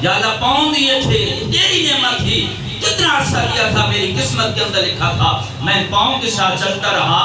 یا اللہ پاؤں دیے تھے تیری نعمت تھی کتنا عرصہ کیا تھا میری قسمت کے اندر لکھا تھا میں پاؤں کے ساتھ چلتا رہا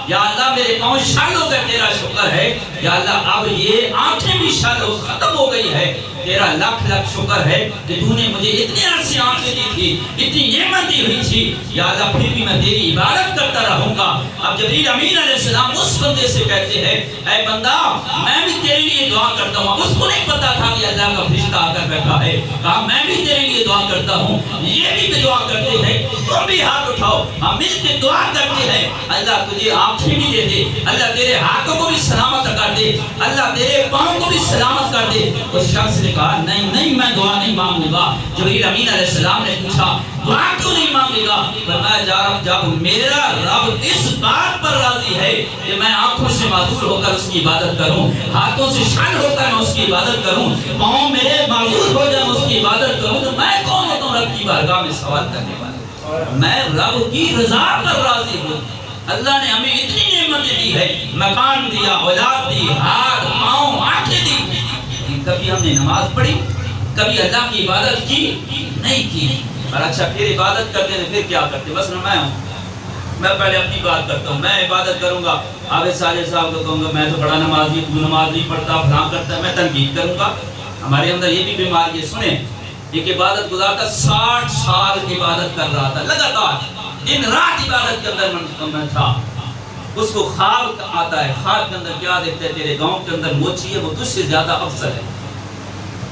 یا اللہ میرے پاؤں شال ہو گئے تیرا شکر ہے یا اللہ اب یہ آنکھیں بھی شال ہو ختم ہو گئی ہے تیرا لاکھ لاکھ شکر ہے کہ تو نے مجھے اتنے عرصے آنکھیں دی تھی اتنی نعمت دی ہوئی تھی یا اللہ پھر بھی میں تیری عبادت کرتا رہوں گا اب جبریل امین علیہ السلام اس بندے سے کہتے ہیں اے بندہ میں بھی تیرے لیے دعا کرتا ہوں اس کو نہیں پتا تھا کہ اللہ کا فرشتہ آ کر بیٹھا ہے کہا میں بھی تیرے لیے دعا کرتا ہوں یہ بھی دعا کرتے ہیں تم بھی ہاتھ اٹھاؤ ہم مل کے دعا کرتے ہیں اللہ تجھے آنکھیں بھی دے دے اللہ تیرے ہاتھوں کو بھی سلامت کر دے اللہ تیرے پاؤں کو بھی سلامت کر دے اس شخص نے کہا نہیں نہیں میں دعا نہیں مانگوں گا جبریل امین علیہ السلام نے پوچھا دعا کیوں نہیں مانگے گا فرمایا جب میرا رب اس بات پر راضی ہے کہ میں آنکھوں سے معذور ہو کر اس کی عبادت کروں ہاتھوں سے شل ہو کر میں اس کی عبادت کروں پاؤں میرے معذور ہو جائیں اس کی عبادت کروں تو میں کون ہوتا ہوں رب کی بارگاہ میں سوال کرنے والا میں رب کی رضا پر راضی ہوں اللہ نے ہمیں اتنی نعمتیں دی ہے مکان دیا اولاد دی ہاتھ پاؤں آنکھیں دی کبھی ہم نے نماز پڑھی کبھی اللہ کی عبادت کی نہیں کی اور اچھا پھر عبادت کرتے ہیں پھر کیا کرتے بس میں پہلے اپنی بات کرتا ہوں میں عبادت کروں گا عابد صالح صاحب کو کہوں گا میں تو بڑا نمازی تو نماز نہیں پڑھتا فلاں کرتا ہے میں تنقید کروں گا ہمارے اندر یہ بھی بیماری ہے سنیں ایک عبادت گزار تھا 60 سال عبادت کر رہا تھا لگاتار دن رات عبادت کے اندر میں تھا اس کو خواب آتا ہے خواب کے اندر کیا دیکھتے ہیں تیرے گاؤں کے اندر موچی ہے وہ تجھ سے زیادہ افضل ہے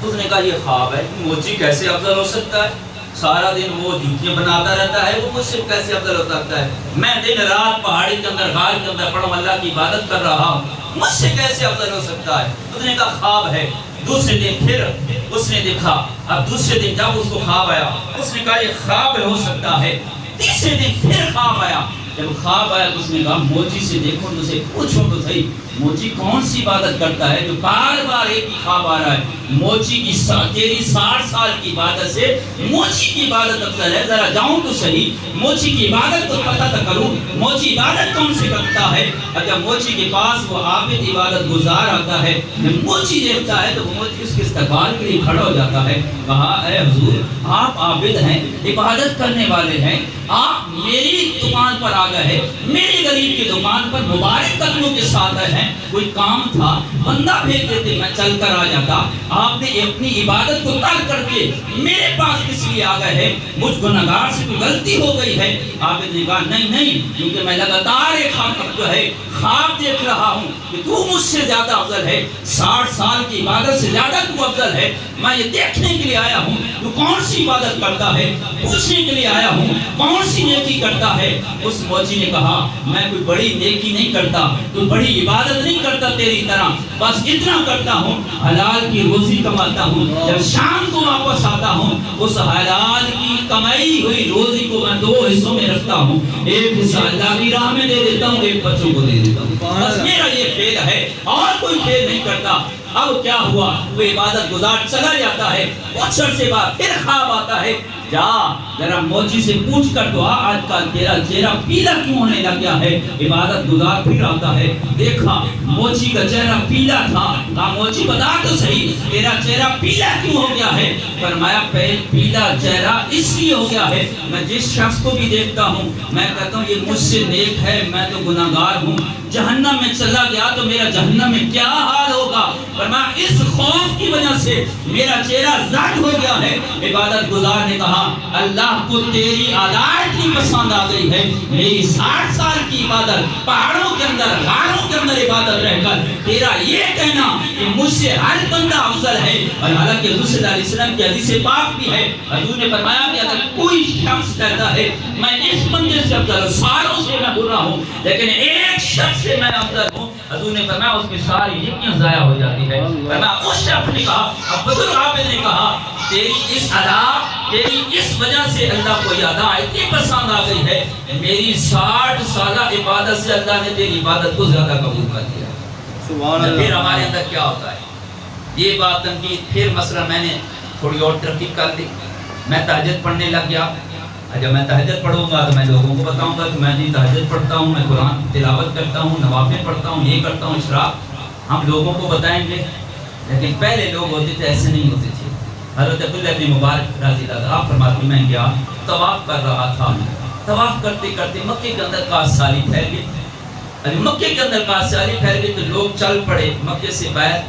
اس نے کہا یہ خواب ہے موچی کیسے افضل ہو سکتا ہے سارا دن وہ جوتیاں بناتا رہتا ہے وہ مجھ سے کیسے افضل ہو سکتا ہے میں دن رات پہاڑی کے اندر غار کے اندر پڑھوں اللہ کی عبادت کر رہا ہوں مجھ سے کیسے افضل ہو سکتا ہے اس نے کہا خواب ہے دوسرے دن پھر اس نے دیکھا اب دوسرے دن جب اس کو خواب آیا اس نے کہا یہ خواب ہو سکتا ہے تیسرے دن پھر خواب آیا جب خواب آیا تو اس نے کہا موچی سے دیکھو تو اسے پوچھو تو صحیح موچی کون سی عبادت کرتا ہے جو بار بار ایک ہی خواب آ رہا ہے موچی کی تیری 60 سال کی عبادت سے موچی کی عبادت افضل ہے ذرا جاؤں تو صحیح موچی کی عبادت تو پتہ تو کروں موچی عبادت کون سے کرتا ہے اور جب موچی کے پاس وہ عابد عبادت گزار آتا ہے جب موچی دیکھتا ہے تو وہ موچی اس کے استقبال کے لیے کھڑا ہو جاتا ہے کہا اے حضور آپ عابد ہیں عبادت کرنے والے ہیں آپ میری دکان پر آ گئے ہیں میری غریب کی دکان پر مبارک قدموں کے ساتھ آئے ہیں کوئی کام تھا بندہ بھیج دیتے میں چل کر آ جاتا آپ نے اپنی عبادت کو ترک کر کے میرے پاس کس لیے آ گئے ہیں مجھ گناہگار سے کوئی غلطی ہو گئی ہے عابد نے کہا نہیں کیونکہ میں لگاتار ایک خواب دیکھ رہا ہوں کہ تو مجھ سے زیادہ افضل ہے 60 سال کی عبادت سے زیادہ تو افضل ہے میں یہ دیکھنے کے لیے آیا ہوں تو کون سی عبادت کرتا ہے پوچھنے کے لیے آیا ہوں کون سی نیکی کرتا ہے اس موچی نے کہا میں کوئی بڑی نیکی نہیں کرتا کوئی بڑی عبادت نہیں کرتا تیری طرح بس اتنا کرتا ہوں حلال کی روزی کماتا ہوں جب شام کو واپس آتا ہوں اس حلال کی کمائی ہوئی روزی کو میں 2 حصوں میں رکھتا ہوں ایک حصہ اللہ کی راہ میں دے دیتا ہوں ایک بچوں کو دے دیتا ہوں بس میرا یہ فعل ہے اور کوئی فعل نہیں کرتا اب کیا ہوا وہ عبادت گزار چلا جاتا ہے کچھ عرصے بعد پھر خواب آتا ہے جا ذرا موچی سے پوچھ کر تو آج کل تیرا چہرہ پیلا کیوں ہونے لگ گیا ہے عبادت گزار پھر آتا ہے دیکھا موچی کا چہرہ پیلا تھا کہا موچی بتا تو صحیح تیرا چہرہ پیلا کیوں ہو گیا ہے فرمایا پیلا چہرہ اس لیے ہو گیا ہے میں جس شخص کو بھی دیکھتا ہوں میں کہتا ہوں یہ مجھ سے نیک ہے میں تو گناہگار ہوں جہنم میں چلا گیا تو میرا جہنم میں کیا حال ہوگا فرمایا اس خوف کی وجہ سے میرا چہرہ زرد ہو گیا ہے عبادت گزار نے کہا اللہ کو تیری عادات کی پسند آ گئی ہے میری 60 سال کی عبادت پہاڑوں کے اندر غاروں کے اندر عبادت رہ کر تیرا یہ کہنا کہ مجھ سے ہر بندہ افضل ہے اور حالانکہ حضور صلی اللہ علیہ وسلم کی حدیث پاک بھی ہے حضور نے فرمایا کہ اگر کوئی شخص کہتا ہے میں اس بندے سے افضل ہوں ساروں سے میں برا ہوں لیکن ایک شخص سے میں افضل ہوں حضور نے فرمایا اس کی ساری نیکیاں ضائع ہو جاتی ہے فرمایا اس شخص نے کہا اب بزرگ عابد نے کہا تیری اس ادا تیری اس وجہ سے اللہ کو یہ ادا اتنی پسند آ گئی ہے میری 60 سالہ عبادت سے اللہ نے تیری عبادت کو زیادہ قبول کر دیا سبحان اللہ پھر ہمارے اندر کیا ہوتا ہے یہ بات تنقید پھر مثلا میں نے تھوڑی اور ترقی کر دی میں تہجد پڑھنے لگ گیا جب میں تہجد پڑھوں گا تو میں لوگوں کو بتاؤں گا کہ میں نہیں تہجد پڑھتا ہوں میں قرآن تلاوت کرتا ہوں نوافل پڑھتا ہوں یہ کرتا ہوں اشراق ہم لوگوں کو بتائیں گے لیکن پہلے لوگ ہوتے تھے ایسے نہیں ہوتے تھے. حضرت عبداللہ بن مبارک رضی اللہ عنہ آپ فرماتے میں گیا طواف کر رہا تھا. طواف کرتے کرتے مکے کے اندر کاش سالی پھیل گئی. مکے کے اندر کاش سالی پھیل گئی تو لوگ چل پڑے مکے سے باہر.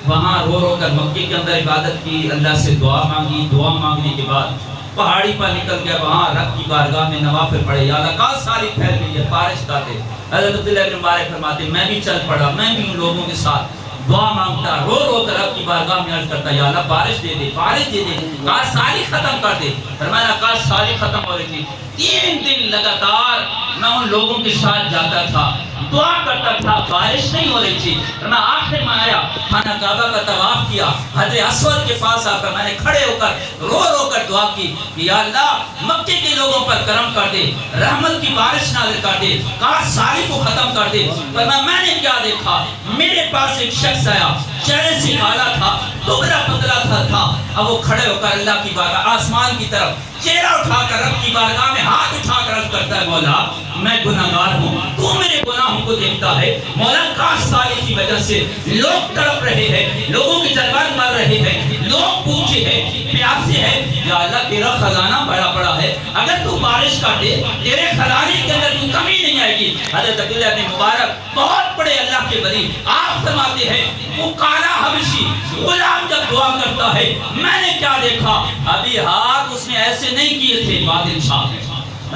وہاں رو رو کر مکے کے اندر عبادت کی, اللہ سے دعا مانگی. دعا مانگنے کے بعد پہاڑی پر نکل گیا, وہاں رب کی بارگاہ میں نوافل پڑھے. یا اللہ کاش سالی پھیل گئی ہے, بارش کا دے. حضرت عبداللہ بن مبارک فرماتے میں بھی چل پڑا, میں بھی ان لوگوں کے ساتھ دعا مانگتا, رو رو کر رب کی بارگاہ میں عرض کرتا یا اللہ بارش دے دے, بارش دے دے, کاش سالی ختم کر دے. فرمایا کاش سالی ختم ہو رہی تھی. 3 دن لگاتار میں ان لوگوں کے ساتھ جاتا تھا, دعا کرتا تھا, بارش نہیں ہو رہی تھی. میں آخر میں آیا, خانہ کعبہ کا طواف کیا, حجر اسود کے پاس آ کر میں نے کھڑے ہو کر رو رو کر دعا کی کہ یا اللہ مکے کے لوگوں پر کرم کر دے, رحمت کی بارش نازل کر دے, کاش سالی کو ختم کر دے. میں نے کیا دیکھا, میرے پاس ایک شخص آیا, چہرے سے کالا تھا, دبلا پتلا تھا. اب وہ کھڑے ہو کر اللہ کی بارگاہ آسمان کی طرف چہرہ اٹھا کر رب کی بارگاہ میں ہاتھ اٹھا کر عرض کرتا ہے مولا میں گناہگار ہوں, تو میرے گناہوں کو دیکھتا ہے. مولا کاش سالی کی وجہ سے لوگ تڑپ رہے ہیں, لوگوں کی جانور مر رہے ہیں, لوگ بھوکے ہیں, پیاسے ہیں. یا اللہ تیرا خزانہ بڑا بڑا ہے, اگر تو بارش کر دے تیرے خزانے کے اندر کوئی کمی نہیں آئے گی. حضرت عبداللہ بن مبارک بہت بڑے اللہ کے ولی, آپ فرماتے ہیں وہ کالا حبشی غلام جب دعا کرتا ہے میں نے کیا دیکھا, ابھی ہاتھ اس نے ایسے نہیں کیے تھے, بادل چھا گئے.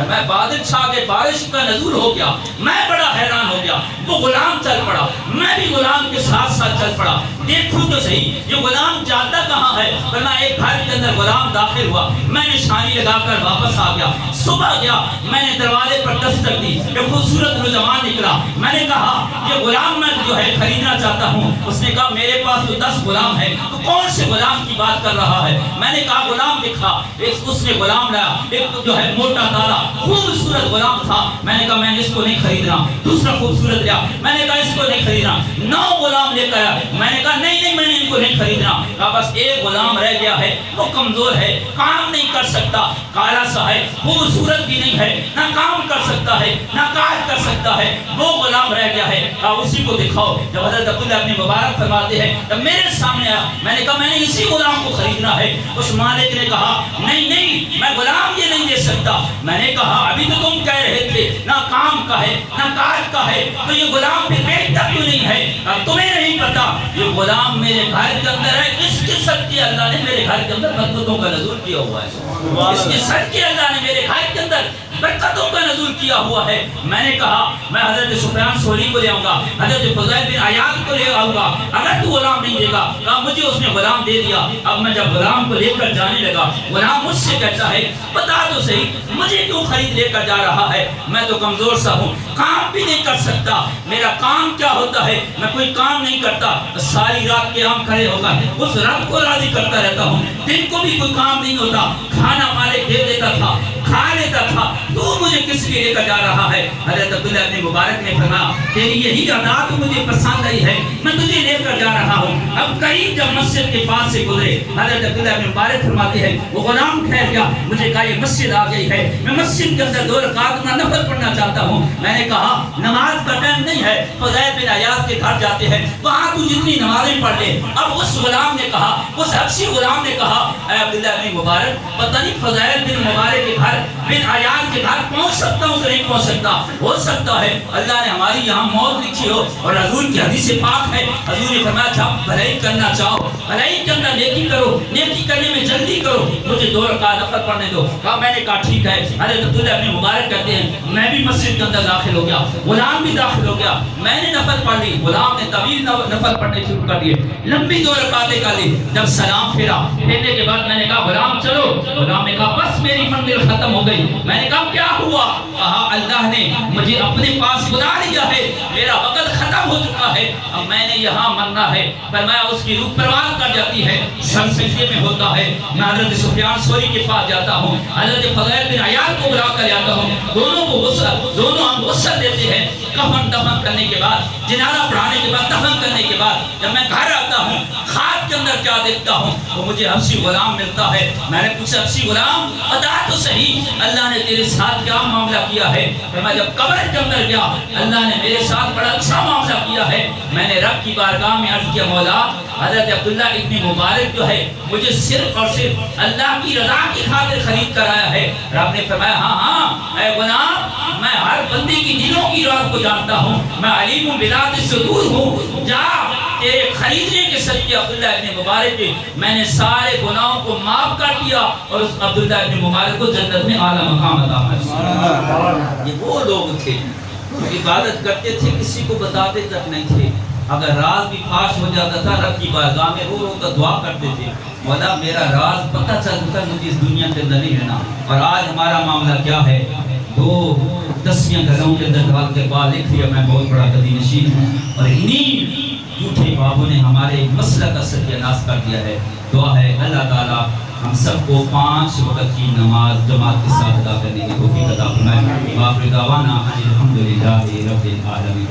میں بادل چھا کے بارش کا نزول ہو گیا, میں بڑا حیران ہو گیا. وہ غلام چل پڑا, میں بھی غلام کے ساتھ ساتھ چل پڑا. دیکھوں تو صحیح یہ غلام جاتا کہاں ہے. میں ایک گھر کے اندر غلام داخل ہوا, میں نے نشانی لگا کر واپس آ گیا. صبح گیا, میں نے دروازے پر دستک دی, ایک خوبصورت نوجوان نکلا. میں نے کہا یہ غلام میں جو ہے خریدنا چاہتا ہوں. اس نے کہا میرے پاس تو 10 غلام ہے, تو کون سے غلام کی بات کر رہا ہے. میں نے کہا غلام دکھا. اس نے غلام لایا, ایک جو ہے موٹا تالا خوبصورت غلام تھا. میں نے کہا میں نے اس کو نہیں خریدنا. دوسرا خوبصورت لیا, میں نے کہا اس کو نہیں خریدنا. 9 غلام لے کر آیا, میں نے کہا نہیں میں نے ان کو نہیں خریدنا. کہا بس ایک غلام رہ گیا ہے, وہ کمزور ہے, کام نہیں کر سکتا, کالا سا ہے, خوبصورت بھی نہیں ہے, نہ کام کر سکتا ہے نہ کاج کر سکتا ہے, وہ غلام رہ گیا ہے. کہا اسی کو دکھاؤ. جب حضرت عبداللہ بن مبارک فرماتے ہیں جب میرے سامنے آیا, میں نے کہا میں نے اسی غلام کو خریدنا ہے. اس مالک نے کہا نہیں میں غلام یہ نہیں دے سکتا. میں نے کہا ابھی تو تم کہہ رہے تھے نہ کام کا ہے نہ کاج کا ہے, تو یہ غلام پھر بیچتا کیوں نہیں ہے. اب تمہیں نہیں پتا یہ غلام میرے گھر کے اندر ہے, اس کے صدقے اللہ نے میرے گھر کے اندر برکتوں کا نزول کیا ہوا ہے. اس کے صدقے اللہ نے میرے گھر کے اندر برکتوں کا نزول کیا ہوا ہے. میں نے کہا میں حضرت سفیان ثوری کو لے آؤں گا, حضرت فضیل بن عیاض کو لے آؤں گا, اگر تو غلام نہیں دے گا. کہا مجھے اس نے غلام دے دیا. اب میں جب غلام کو لے کر جانے لگا, غلام مجھ سے کہتا ہے بتا تو صحیح مجھے کیوں خرید لے کر جا رہا ہے, میں تو کمزور سا ہوں, کام بھی نہیں کر سکتا. میرا کام کیا ہوتا ہے, میں کوئی کام نہیں کرتا, ساری رات کے ہم کھڑے ہو کر اس رب کو راضی کرتا رہتا ہوں. دن کو بھی کوئی کام نہیں ہوتا, کھانا مالک دے دیتا تھا, کھا لیتا تھا, تو مجھے کس لیے لے کر جا رہا ہے. حضرت عبداللہ بن مبارک نے فرمایا تیری یہی عادات مجھے پسند آئی ہے, میں تجھے لے کر جا رہا ہوں. اب قریب جب مسجد کے پاس سے گزرے, حضرت عبداللہ بن مبارک فرماتے ہیں وہ غلام ٹھہر گیا, مجھے کہا یہ مسجد آ گئی ہے, میں مسجد کے اندر 2 رکعت نفل پڑھنا چاہتا ہوں. میں نے کہا نماز کا ٹائم نہیں ہے, فضیل بن عیاض کے گھر جاتے ہیں, وہاں تو جتنی نمازیں پڑھ لے. اب اس غلام نے کہا, اس حبشی غلام نے کہا اے عبداللہ بن مبارک پتہ نہیں فضیل بن مبارک کے گھر بن عیاض کے گھر پہنچ سکتا ہوں کہ نہیں پہنچ سکتا. ہو سکتا ہے اللہ نے ہماری یہاں موت لکھی ہو, اور حضور کی حدیث پاک ہے, حضور نے فرمایا جب بھلائی کرنا چاہو بھلائی کے اندر نیکی کرو, نیکی کرنے میں جلدی کرو, مجھے 2 رکعت نفل پڑھنے دو. کہا میں نے کہا ٹھیک ہے. حضرت عبداللہ بن مبارک کہتے ہیں میں بھی مسجد کے اندر داخل ہو گیا, غلام بھی داخل ہو گیا, میں نے نفل پڑھ لی, غلام نے طویل نفل پڑھنے شروع کر دیے, لمبی 2 رکعتیں کر لی. جب سلام پھیرنے کے بعد میں نے کہا غلام چلو. غلام نے کہا بس میری منزل ختم ہو گئی. میں نے کہا کیا ہوا. کہا اللہ نے مجھے اپنے پاس بلا لیا ہے, میرا وقت ختم ہو چکا ہے, اب میں نے یہاں مرنا ہے. فرمایا اس کی روح پروان کر جاتی ہے, سر سجدے میں ہوتا ہے. میں حضرت سفیان ثوری کے پاس جاتا ہوں, حضرت فضیل بن عیاض کو بلا کر جاتا ہوں, دونوں ہم غسل دیتے ہیں. کفن دفن کرنے کے بعد, جنازہ پڑھانے کے بعد, دفن کرنے کے بعد جب میں گھر آتا ہوں خاک کے اندر کیا دیکھتا ہوں, وہ مجھے حبشی غلام ملتا ہے. میں نے پوچھا حبشی غلام بتا تو صحیح اللہ نے تیرے ساتھ کیا معاملہ کیا ہے؟ میں جب قبر کے اندر گیا اللہ نے میرے ساتھ بڑا اچھا معاملہ کیا ہے. میں نے رب کی بارگاہ میں عرض کیا مولا حضرت عبداللہ ابن مبارک جو ہے مجھے صرف اور صرف اللہ کی رضا کی خاطر خرید کر آیا ہے. رب نے فرمایا ہاں اے غلام میں ہر بندے کی دلوں کی راز کو جانتا ہوں, میں علیم بذات الصدور ہوں. جا تیرے خریدنے کے صدقے عبداللہ ابن مبارک کے میں نے سارے گناہوں کو معاف کر دیا اور اس عبداللہ ابن مبارک کو جنت میں اعلیٰ مقام عطا فرمایا. یہ وہ لوگ تھے عبادت کرتے تھے, کسی کو بتاتے تک نہیں تھے. اگر راز بھی فاش ہو جاتا تھا رب کی بارگاہ میں رو رو کر دعا کرتے تھے مولا میرا راز پتہ چلتا ہے مجھے اس دنیا کے اندر نہیں رہنا. اور آج ہمارا معاملہ کیا ہے؟ 2 10 گھروں کے اندر ڈال کے بعد لکھ لیا میں بہت بڑا قدی نشین ہوں, اور انہی جھوٹے بابوں نے ہمارے مسئلہ کا ستیہ ناش کر دیا ہے. دعا ہے اللہ تعالیٰ ہم سب کو 5 وقت کی نماز جماعت کے ساتھ ادا کرنے کی توفیق عطا فرمائے. وآخر دعوانا ان الحمدللہ رب العالمین.